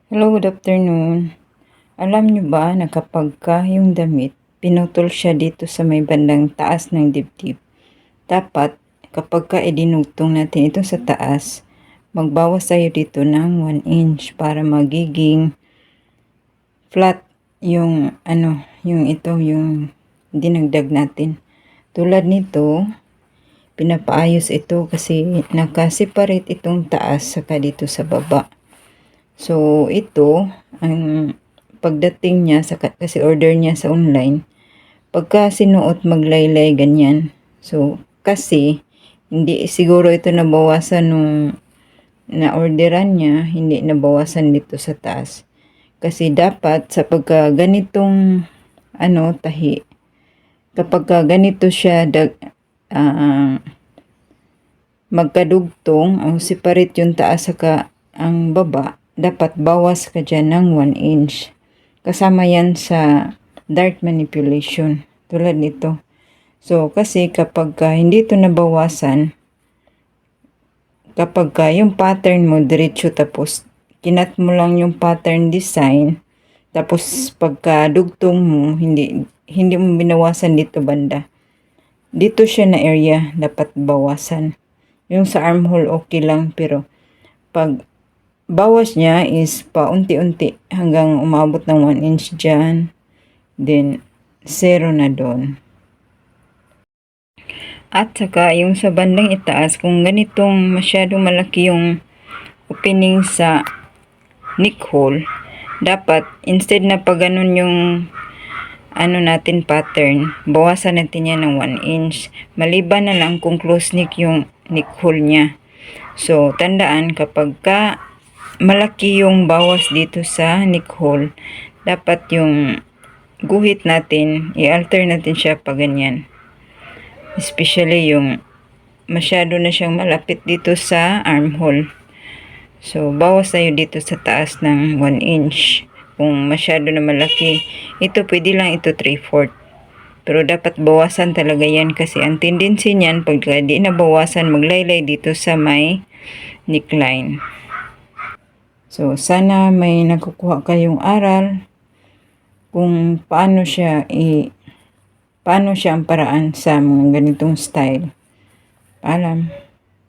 Hello, good afternoon. Alam nyo ba na kapag yung damit, pinutol siya dito sa may bandang taas ng dibdib. Dapat, kapag idinugtong natin ito sa taas, magbawas tayo dito ng 1 inch para magiging flat yung yung dinagdag natin. Tulad nito, pinapaayos ito kasi nakaseparate itong taas saka dito sa baba. So, ito, ang pagdating niya, kasi order niya sa online, pagka sinuot maglaylay ganyan. So, kasi, hindi siguro ito nabawasan nung na-orderan niya, hindi nabawasan dito sa taas. Kasi dapat sa pagka ganitong tahi, kapag ganito siya magkadugtong o separate yung taas saka ang baba, dapat bawas ka dyan ng 1 inch. Kasama yan sa dart manipulation. Tulad nito. So, kasi kapag hindi ito nabawasan, kapag yung pattern mo diretso tapos kinat mo lang yung pattern design, tapos pagka dugtong mo, hindi mo binawasan dito banda. Dito siya na area dapat bawasan. Yung sa armhole okay lang, pero pag bawas niya is paunti-unti hanggang umabot ng 1 inch dyan. Then, 0 na doon. At saka, yung sa bandang itaas, kung ganitong masyadong malaki yung opening sa neck hole, dapat, instead na pag ganun yung natin pattern, bawasan natin yan ng 1 inch. Maliban na lang kung close neck yung neck hole niya. So, tandaan kapag malaki yung bawas dito sa neck hole, dapat yung guhit natin, i-alter natin siya pa ganyan. Especially yung masyado na siyang malapit dito sa armhole. So, bawas tayo dito sa taas ng 1 inch. Kung masyado na malaki, ito pwede lang ito 3/4. Pero dapat bawasan talaga yan kasi ang tendency niyan pag di na bawasan, maglaylay dito sa may neckline. So, sana may nakukuha kayong aral kung paano siya ang paraan sa mga ganitong style. Paalam.